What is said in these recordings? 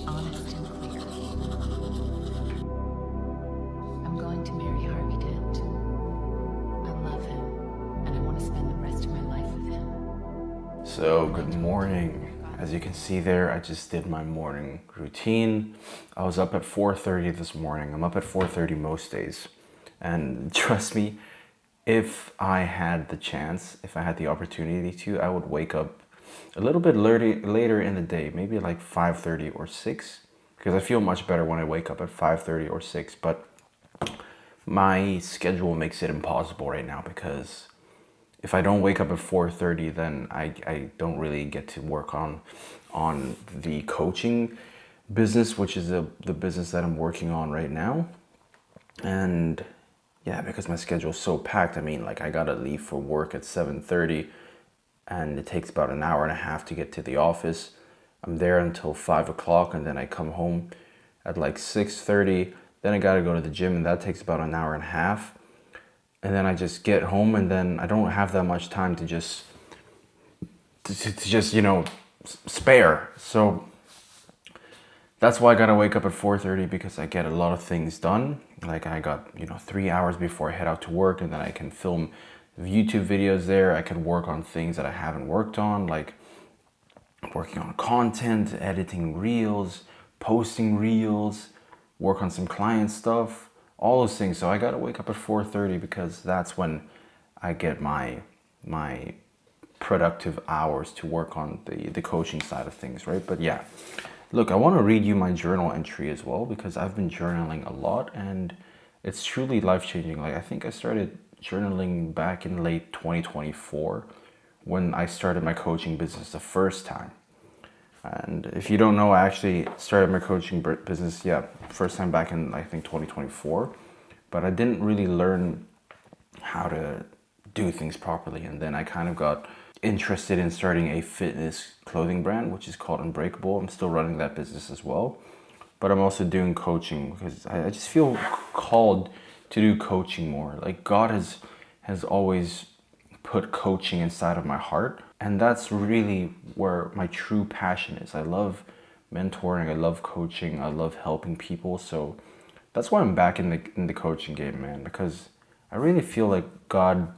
honest and clear. I'm going to marry Harvey Dent. I love him, and I want to spend the rest of my life with him. So, good morning. As you can see there, I just did my morning routine. I was up at 4:30 this morning. I'm up at 4:30 most days. And trust me, if I had the chance, if I had the opportunity to, I would wake up a little bit later in the day, maybe like 5:30 or 6, because I feel much better when I wake up at 5:30 or 6, but my schedule makes it impossible right now because if I don't wake up at 4:30, then I don't really get to work on the coaching business, which is the business that I'm working on right now. And yeah, because my schedule is so packed, I mean, like I gotta leave for work at 7:30, and it takes about an hour and a half to get to the office. I'm there until 5 o'clock, and then I come home at like 6:30. Then I gotta go to the gym, and that takes about an hour and a half. And then I just get home, and then I don't have that much time to just spare. So that's why I gotta wake up at 4:30, because I get a lot of things done. Like I got 3 hours before I head out to work, and then I can film YouTube videos there. I can work on things that I haven't worked on, like working on content, editing reels, posting reels, work on some client stuff, all those things. So I gotta wake up at 4:30 because that's when I get my productive hours to work on the coaching side of things, right? But yeah, look, I want to read you my journal entry as well, because I've been journaling a lot and it's truly life-changing. Like I think I started journaling back in late 2024 when I started my coaching business the first time. And if you don't know, I actually started my coaching business, first time back in, I think, 2024. But I didn't really learn how to do things properly. And then I kind of got interested in starting a fitness clothing brand, which is called Unbreakable. I'm still running that business as well. But I'm also doing coaching because I just feel called to do coaching more. Like God has always put coaching inside of my heart, and that's really where my true passion is. I love mentoring, I love coaching, I love helping people. So that's why I'm back in the coaching game, man, because I really feel like God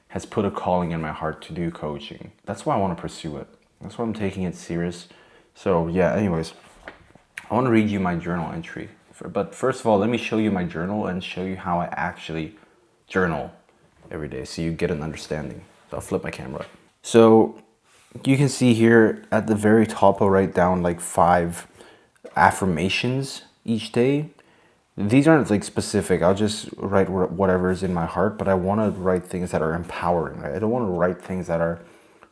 has put a calling in my heart to do coaching. That's why I want to pursue it. That's why I'm taking it serious. So yeah, anyways, I want to read you my journal entry. But first of all, let me show you my journal and show you how I actually journal every day so you get an understanding. So I'll flip my camera. So you can see here at the very top, I'll write down like 5 affirmations each day. These aren't like specific. I'll just write whatever is in my heart, but I want to write things that are empowering. Right? I don't want to write things that are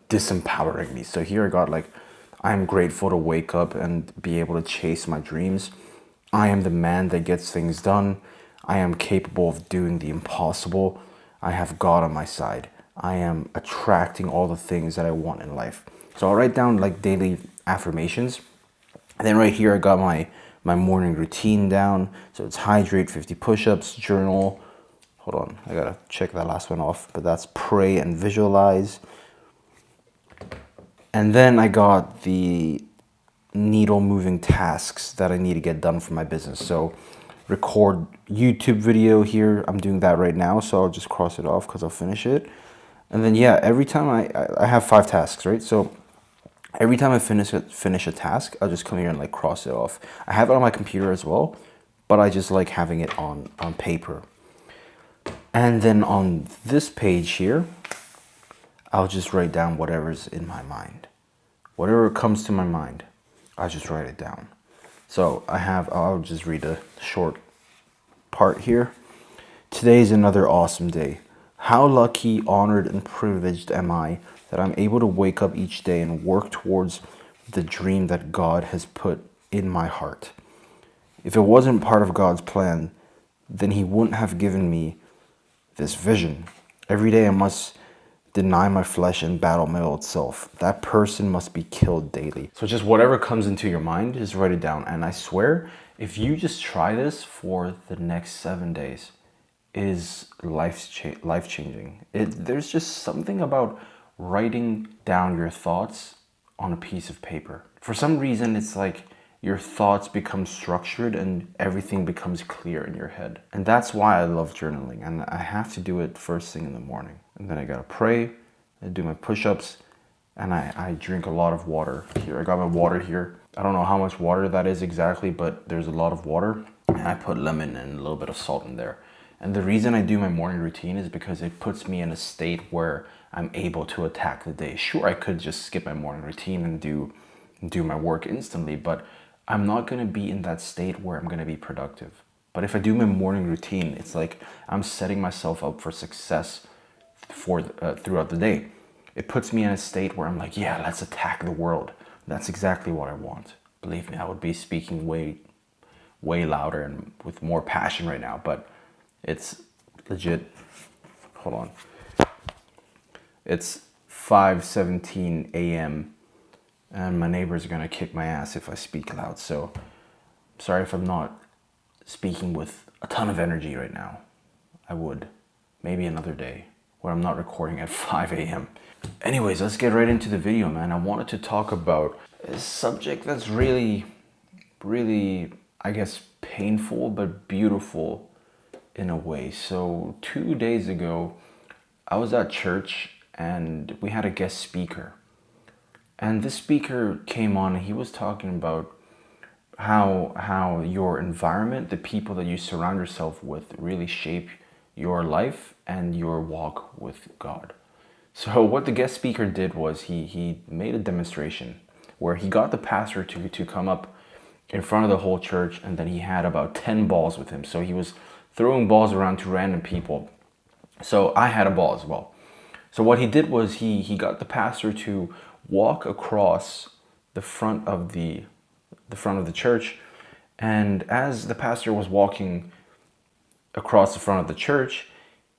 disempowering me. So here I got like, I'm grateful to wake up and be able to chase my dreams. I am the man that gets things done. I am capable of doing the impossible. I have God on my side. I am attracting all the things that I want in life. So I'll write down like daily affirmations. And then right here, I got my morning routine down. So it's hydrate, 50 push-ups, journal. Hold on, I gotta check that last one off. But that's pray and visualize. And then I got the needle moving tasks that I need to get done for my business. So record YouTube video here. I'm doing that right now. So I'll just cross it off because I'll finish it. And then yeah, every time I have 5 tasks, right? So every time I finish a task, I'll just come here and like cross it off. I have it on my computer as well, but I just like having it on paper. And then on this page here, I'll just write down whatever's in my mind. Whatever comes to my mind, I'll just write it down. So I'll just read a short part here. Today is another awesome day. How lucky, honored, and privileged am I that I'm able to wake up each day and work towards the dream that God has put in my heart. If it wasn't part of God's plan, then He wouldn't have given me this vision. Every day I must deny my flesh and battle my old self. That person must be killed daily. So just whatever comes into your mind, just write it down. And I swear, if you just try this for the next 7 days, it is life-changing. There's just something about writing down your thoughts on a piece of paper. For some reason, it's like your thoughts become structured and everything becomes clear in your head. And that's why I love journaling. And I have to do it first thing in the morning. And then I gotta pray, I do my push-ups, and I drink a lot of water here. I got my water here. I don't know how much water that is exactly, but there's a lot of water. And I put lemon and a little bit of salt in there. And the reason I do my morning routine is because it puts me in a state where I'm able to attack the day. Sure, I could just skip my morning routine and do my work instantly, but I'm not gonna be in that state where I'm gonna be productive. But if I do my morning routine, it's like I'm setting myself up for success for throughout the day. It puts me in a state where I'm like, yeah, let's attack the world. That's exactly what I want. Believe me, I would be speaking way louder and with more passion right now, but it's legit. Hold on. It's 5:17 a.m. and my neighbors are gonna kick my ass if I speak loud. So sorry if I'm not speaking with a ton of energy right now. I would. Maybe another day when I'm not recording at 5 a.m. Anyways, let's get right into the video, man. I wanted to talk about a subject that's really, I guess, painful but beautiful in a way. So 2 days ago, I was at church and we had a guest speaker. And this speaker came on and he was talking about how your environment, the people that you surround yourself with, really shape your life and your walk with God. So what the guest speaker did was he made a demonstration where he got the pastor to come up in front of the whole church, and then he had about 10 balls with him. So he was throwing balls around to random people. So I had a ball as well. So what he did was he got the pastor to walk across the front of the church, and as the pastor was walking across the front of the church,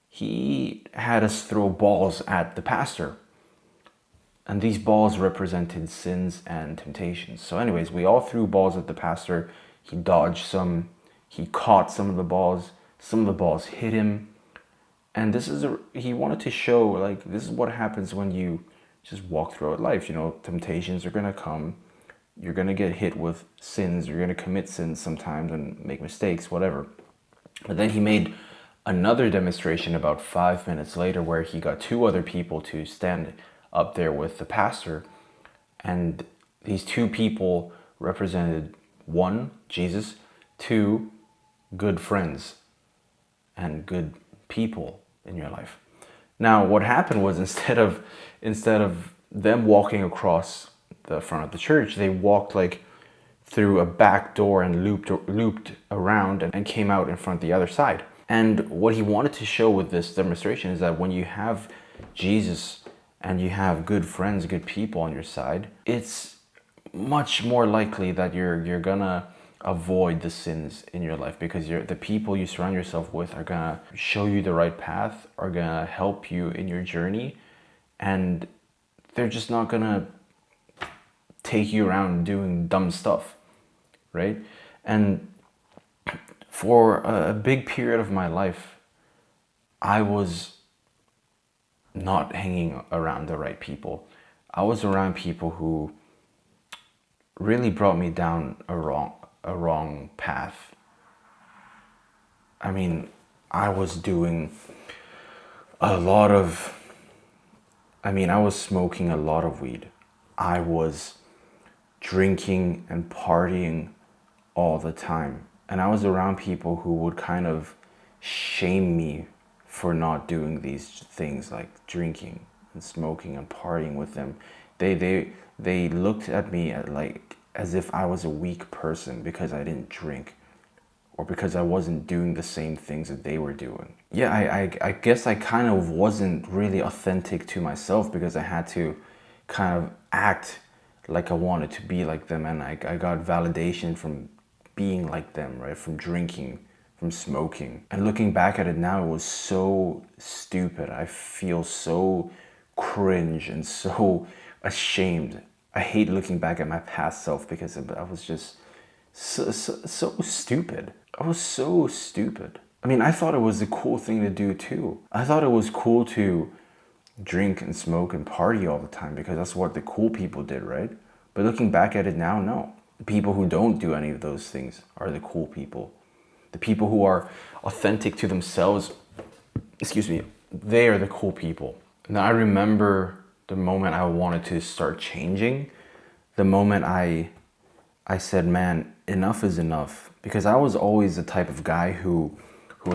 he had us throw balls at the pastor. And these balls represented sins and temptations. So anyways, we all threw balls at the pastor. He dodged some, he caught some of the balls hit him. And he wanted to show, like, this is what happens when you just walk throughout life. You know, temptations are gonna come. You're gonna get hit with sins. You're gonna commit sins sometimes and make mistakes, whatever. But then he made another demonstration about 5 minutes later where he got two other people to stand up there with the pastor. And these two people represented, one, Jesus, two, good friends and good people in your life. Now, what happened was instead of them walking across the front of the church, they walked like through a back door and looped around and came out in front of the other side. And what he wanted to show with this demonstration is that when you have Jesus and you have good friends, good people on your side, it's much more likely that you're gonna avoid the sins in your life, because the people you surround yourself with are gonna show you the right path, are gonna help you in your journey, and they're just not gonna take you around doing dumb stuff, right? And for a big period of my life, I was not hanging around the right people. I was around people who really brought me down a wrong path. I mean, I was doing I was smoking a lot of weed. I was drinking and partying all the time. And I was around people who would kind of shame me for not doing these things, like drinking and smoking and partying with them. They looked at me as if I was a weak person because I didn't drink, or because I wasn't doing the same things that they were doing. Yeah, I guess I kind of wasn't really authentic to myself because I had to kind of act like I wanted to be like them, and I got validation from being like them, right? From drinking, from smoking. And looking back at it now, it was so stupid. I feel so cringe and so ashamed. I hate looking back at my past self because I was just so stupid. I was so stupid. I mean, I thought it was a cool thing to do too. I thought it was cool to drink and smoke and party all the time because that's what the cool people did, right? But looking back at it now, no. The people who don't do any of those things are the cool people. The people who are authentic to themselves, excuse me, they are the cool people. Now I remember the moment I wanted to start changing, the moment I said, man, enough is enough. Because I was always the type of guy who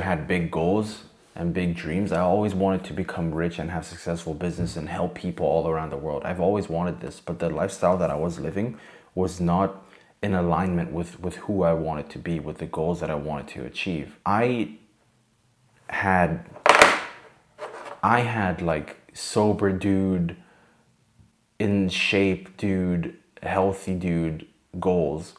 had big goals and big dreams. I always wanted to become rich and have successful business and help people all around the world. I've always wanted this, but the lifestyle that I was living was not in alignment with who I wanted to be, with the goals that I wanted to achieve. Had I had like sober dude, in shape dude, healthy dude goals,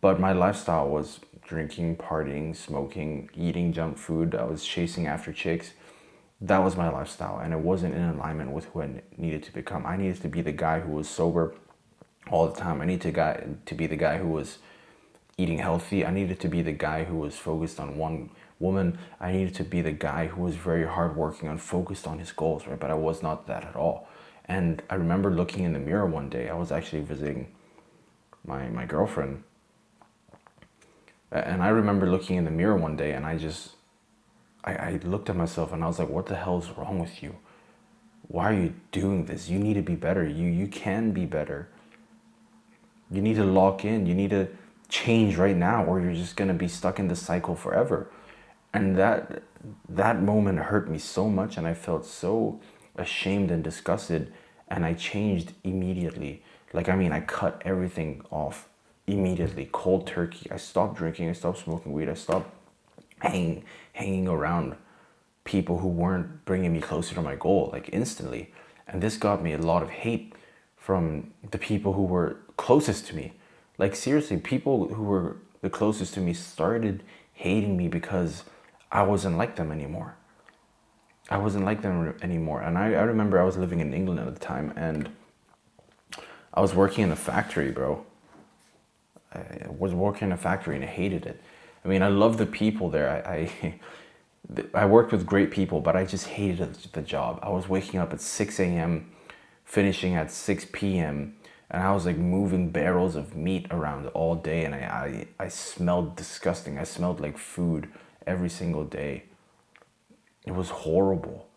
but my lifestyle was drinking, partying, smoking, eating junk food. I was chasing after chicks. That was my lifestyle, and it wasn't in alignment with who I needed to become. I needed to be the guy who was sober all the time. I needed to be the guy who was eating healthy. I needed to be the guy who was focused on one woman. I needed to be the guy who was very hardworking and focused on his goals, right? But I was not that at all. And I remember looking in the mirror one day. I was actually visiting my girlfriend. And I remember looking in the mirror one day, and I looked at myself and I was like, what the hell is wrong with you? Why are you doing this? You need to be better. You can be better. You need to lock in. You need to change right now, or you're just going to be stuck in this cycle forever. And that moment hurt me so much, and I felt so ashamed and disgusted, and I changed immediately. Like, I mean, I cut everything off immediately, cold turkey. I stopped drinking, I stopped smoking weed, I stopped hanging around people who weren't bringing me closer to my goal, like instantly. And this got me a lot of hate from the people who were closest to me. Like, seriously, people who were the closest to me started hating me because I wasn't like them anymore. I wasn't like them anymore. And I remember I was living in England at the time, and I was working in a factory, bro. I was working in a factory and I hated it. I mean, I love the people there. I worked with great people, but I just hated the job. I was waking up at 6 a.m., finishing at 6 p.m., and I was like moving barrels of meat around all day, and I smelled disgusting. I smelled like food every single day. It was horrible.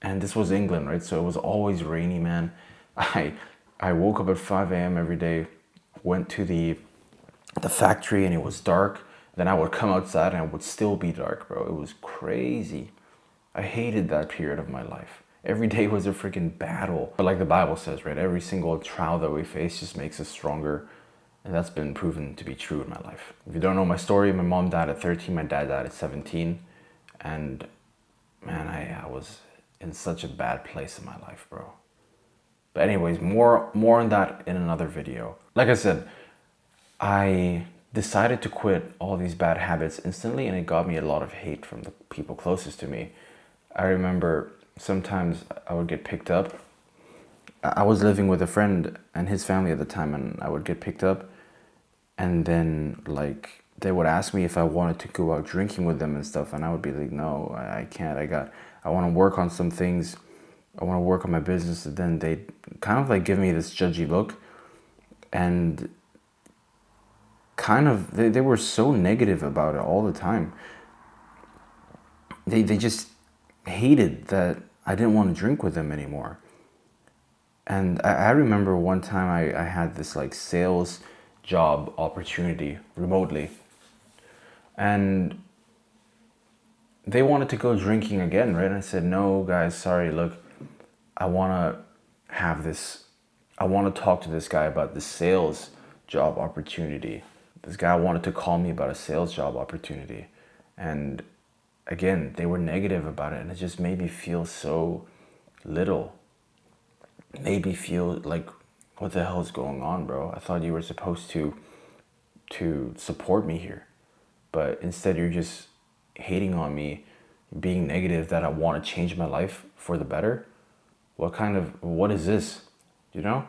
And this was England, right? So it was always rainy, man. I woke up at 5 a.m. every day, went to the factory, and it was dark. Then I would come outside and it would still be dark, bro. It was crazy. I hated that period of my life. Every day was a freaking battle. But like the Bible says, right? Every single trial that we face just makes us stronger. And that's been proven to be true in my life. If you don't know my story, my mom died at 13, my dad died at 17. And man, I was in such a bad place in my life, bro. But anyways, more on that in another video. Like I said, I decided to quit all these bad habits instantly, and it got me a lot of hate from the people closest to me. I remember sometimes I would get picked up. I was living with a friend and his family at the time, and I would get picked up, and then like they would ask me if I wanted to go out drinking with them and stuff, and I would be like, no, I can't. I want to work on some things. I want to work on my business. And then they kind of like give me this judgy look, and kind of they were so negative about it all the time. They just hated that I didn't want to drink with them anymore. And I remember one time I had this like sales job opportunity remotely, and they wanted to go drinking again, right? And I said, no guys, sorry, look, I want to talk to this guy about the sales job opportunity. This guy wanted to call me about a sales job opportunity. And again, they were negative about it, and it just made me feel so little. It made me feel like, what the hell is going on, bro? I thought you were supposed to support me here. But instead you're just hating on me, being negative that I want to change my life for the better. What is this, you know?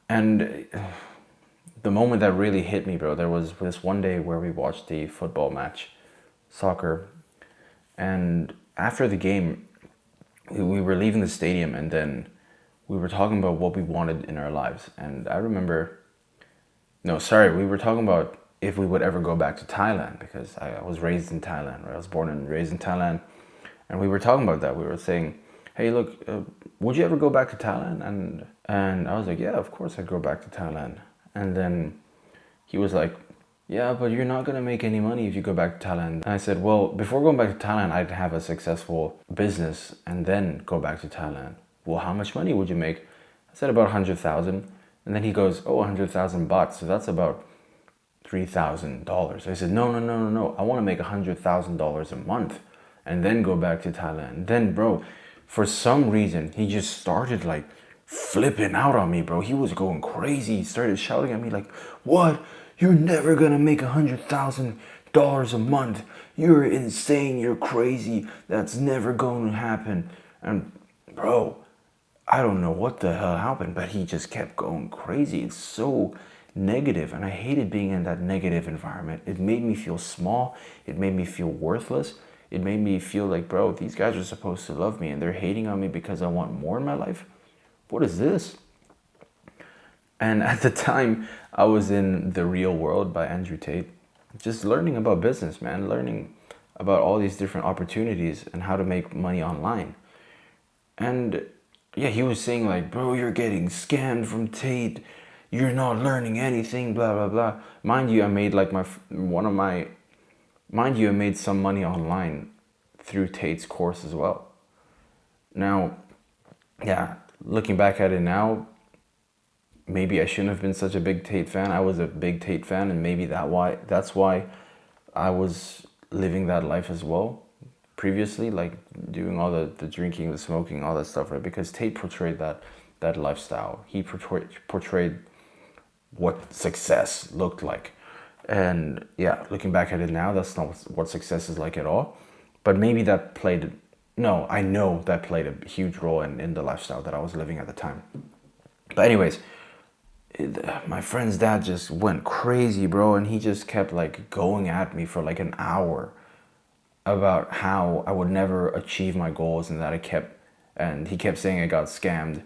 And the moment that really hit me, bro, there was this one day where we watched the football match, soccer, and after the game, we were leaving the stadium, and then we were talking about what we wanted in our lives. And I remember No, sorry, we were talking about if we would ever go back to Thailand because I was raised in Thailand, right? I was born and raised in Thailand, and we were talking about that. We were saying, "Hey, look, would you ever go back to Thailand?" And I was like, "Yeah, of course I'd go back to Thailand." And then he was like, "Yeah, but you're not gonna make any money if you go back to Thailand." And I said, "Well, before going back to Thailand, I'd have a successful business and then go back to Thailand." "Well, how much money would you make?" I said, "About 100,000." And then he goes, "Oh, 100,000 baht, so that's about $3,000. I said, "No, no, no, no, no. I want to make $100,000 a month and then go back to Thailand." Then, bro, for some reason, he just started like flipping out on me, bro. He was going crazy. He started shouting at me like, "What? You're never gonna make $100,000 a month. You're insane. You're crazy. That's never going to happen." And, bro, I don't know what the hell happened, but he just kept going crazy. It's so negative, and I hated being in that negative environment. It made me feel small. It made me feel worthless. It made me feel like, bro, these guys are supposed to love me, and they're hating on me because I want more in my life. What is this? And at the time, I was in The Real World by Andrew Tate, just learning about business, man, learning about all these different opportunities and how to make money online. And yeah, he was saying like, "Bro, you're getting scammed from Tate. You're not learning anything, blah, blah, blah." Mind you, I made like I made some money online through Tate's course as well. Now, yeah, looking back at it now, maybe I shouldn't have been such a big Tate fan. I was a big Tate fan, and maybe that's why I was living that life as well previously, like doing all the drinking, the smoking, all that stuff, right? Because Tate portrayed that lifestyle. He portrayed what success looked like. And yeah, looking back at it now, that's not what success is like at all. But maybe that played, no, I know that played a huge role in the lifestyle that I was living at the time. But anyways, my friend's dad just went crazy, bro, and he just kept like going at me for like an hour about how I would never achieve my goals and that and he kept saying I got scammed,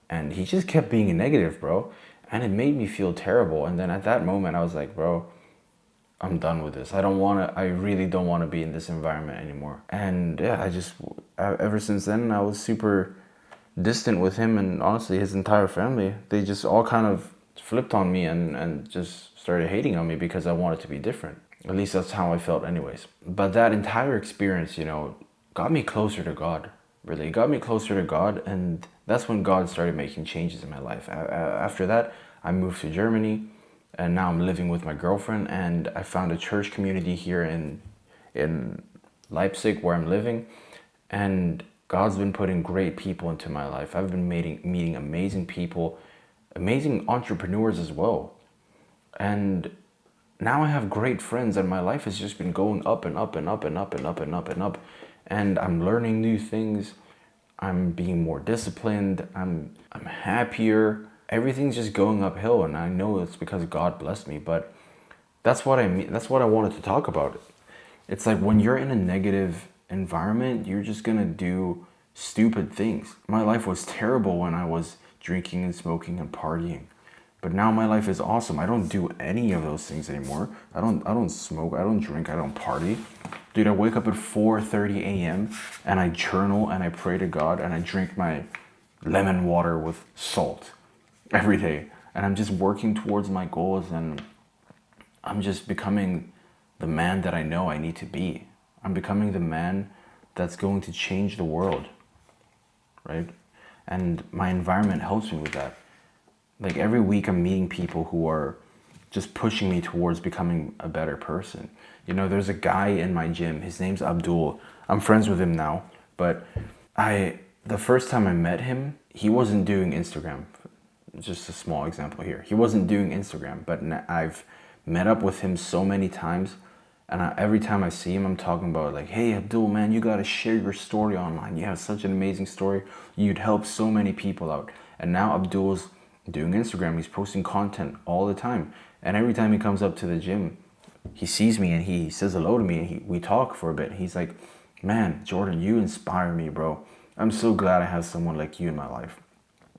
and he just kept being negative, bro, and it made me feel terrible. And then at that moment I was like, bro, I'm done with this. I really don't want to be in this environment anymore. And yeah, ever since then I was super distant with him, and honestly his entire family. They just all kind of flipped on me and just started hating on me because I wanted to be different. At least that's how I felt anyways. But that entire experience, got me closer to God. Really, it got me closer to God, and that's when God started making changes in my life. After that, I moved to Germany, and now I'm living with my girlfriend, and I found a church community here in Leipzig where I'm living, and God's been putting great people into my life. I've been meeting amazing people, amazing entrepreneurs as well. And now I have great friends, and my life has just been going up and up and up and up and up and up and up. And I'm learning new things. I'm being more disciplined. I'm happier. Everything's just going uphill, and I know it's because God blessed me. But that's what I mean. That's what I wanted to talk about. It's like when you're in a negative environment, you're just gonna do stupid things. My life was terrible when I was drinking and smoking and partying. But now my life is awesome. I don't do any of those things anymore. I don't smoke, I don't drink, I don't party. Dude, I wake up at 4:30 a.m. and I journal and I pray to God and I drink my lemon water with salt every day. And I'm just working towards my goals, and I'm just becoming the man that I know I need to be. I'm becoming the man that's going to change the world, right? And my environment helps me with that. Like every week I'm meeting people who are just pushing me towards becoming a better person. There's a guy in my gym, his name's Abdul. I'm friends with him now, but the first time I met him, he wasn't doing Instagram. Just a small example here. He wasn't doing Instagram, but I've met up with him so many times, and every time I see him, I'm talking about like, "Hey Abdul, man, you gotta share your story online. You have such an amazing story. You'd help so many people out." And now Abdul's doing Instagram. He's posting content all the time, and every time he comes up to the gym, he sees me and he says hello to me, and we talk for a bit. He's like, "Man, Jordan, you inspire me, bro. I'm so glad I have someone like you in my life."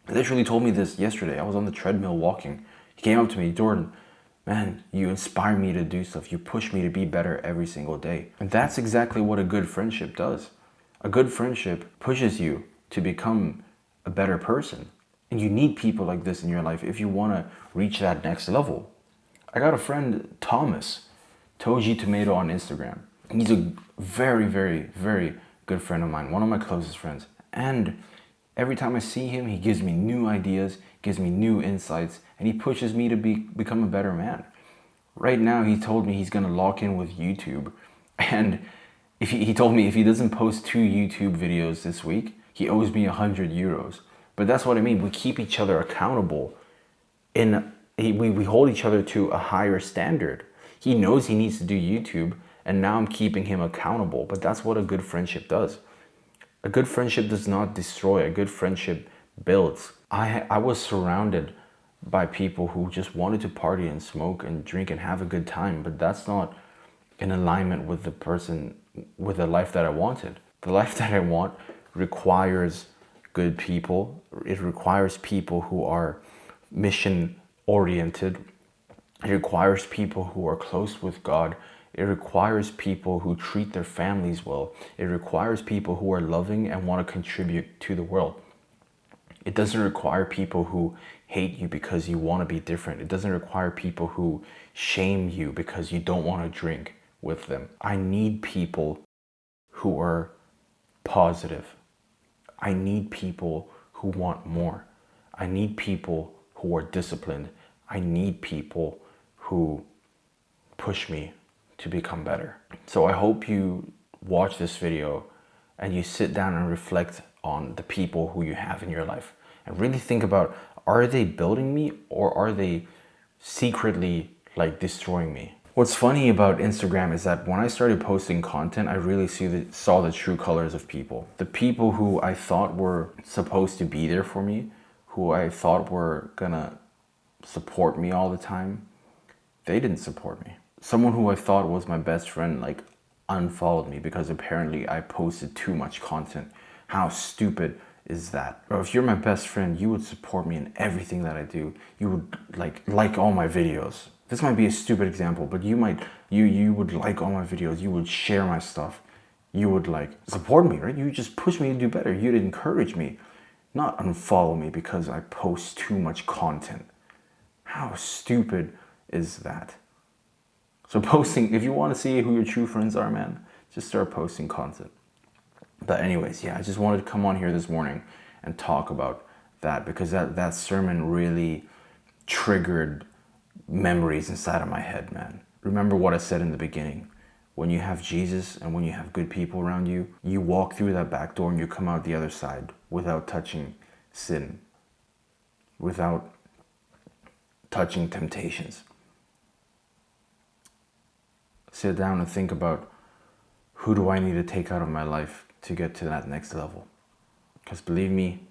He literally told me this yesterday. I was on the treadmill walking. He came up to me, "Jordan, man, you inspire me to do stuff. You push me to be better every single day. And that's exactly what a good friendship does. A good friendship pushes you to become a better person. And you need people like this in your life if you want to reach that next level. I got a friend, Thomas, Toji Tomato on Instagram. He's a very, very, very good friend of mine, one of my closest friends. And every time I see him, he gives me new ideas, gives me new insights, and he pushes me to become a better man. Right now, he told me he's gonna lock in with YouTube. And if he told me if he doesn't post 2 YouTube videos this week, he owes me 100 euros. But that's what I mean. We keep each other accountable. We hold each other to a higher standard. He knows he needs to do YouTube, and now I'm keeping him accountable. But that's what a good friendship does. A good friendship does not destroy. A good friendship builds. I was surrounded by people who just wanted to party and smoke and drink and have a good time, but that's not in alignment with with the life that I wanted. The life that I want requires good people. It requires people who are mission oriented. It requires people who are close with God. It requires people who treat their families well. It requires people who are loving and want to contribute to the world. It doesn't require people who hate you because you want to be different. It doesn't require people who shame you because you don't want to drink with them. I need people who are positive. I need people who want more. I need people who are disciplined. I need people who push me to become better. So I hope you watch this video and you sit down and reflect on the people who you have in your life and really think about, are they building me or are they secretly like destroying me? What's funny about Instagram is that when I started posting content, I really saw the true colors of people. The people who I thought were supposed to be there for me, who I thought were gonna support me all the time, they didn't support me. Someone who I thought was my best friend like unfollowed me because apparently I posted too much content. How stupid is that? Or if you're my best friend, you would support me in everything that I do. You would like all my videos. This might be a stupid example, but you would like all my videos. You would share my stuff. You would like support me, right? You just push me to do better. You'd encourage me, not unfollow me because I post too much content. How stupid is that? So posting, if you want to see who your true friends are, man, just start posting content. But anyways, yeah, I just wanted to come on here this morning and talk about that because that sermon really triggered memories inside of my head, man. Remember what I said in the beginning. When you have Jesus and when you have good people around you, you walk through that back door and you come out the other side without touching sin, without touching temptations. Sit down and think about, who do I need to take out of my life to get to that next level? Because believe me,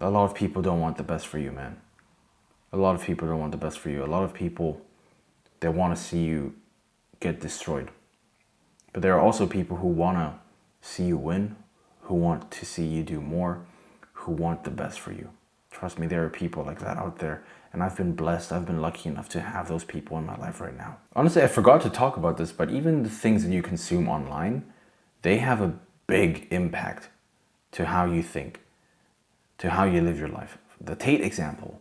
a lot of people don't want the best for you, man. A lot of people don't want the best for you. A lot of people, they want to see you get destroyed. But there are also people who want to see you win, who want to see you do more, who want the best for you. Trust me, there are people like that out there. And I've been blessed, I've been lucky enough to have those people in my life right now. Honestly, I forgot to talk about this, but even the things that you consume online, they have a big impact to how you think, to how you live your life. The Tate example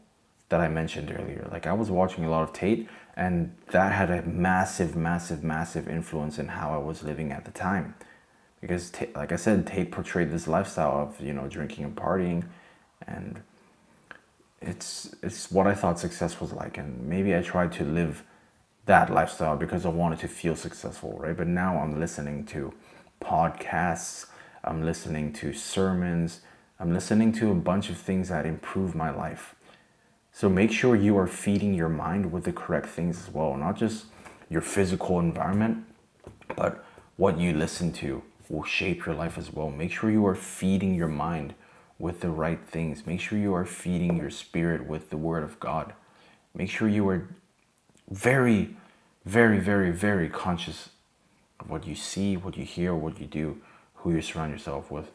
that I mentioned earlier, like I was watching a lot of Tate and that had a massive, massive, massive influence in how I was living at the time. Because like I said, Tate portrayed this lifestyle of, drinking and partying, and it's what I thought success was like, and maybe I tried to live that lifestyle because I wanted to feel successful, right? But now I'm listening to podcasts, I'm listening to sermons, I'm listening to a bunch of things that improve my life. So make sure you are feeding your mind with the correct things as well, not just your physical environment, but what you listen to will shape your life as well. Make sure you are feeding your mind with the right things. Make sure you are feeding your spirit with the word of God. Make sure you are very, very, very, very conscious of what you see, what you hear, what you do, who you surround yourself with.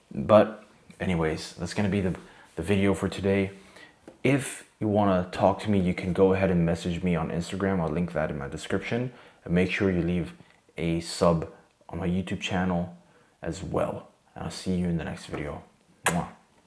But anyways, that's going to be the video for today. If you want to talk to me, you can go ahead and message me on Instagram. I'll link that in my description. And make sure you leave a sub on my YouTube channel as well. And I'll see you in the next video. Mwah.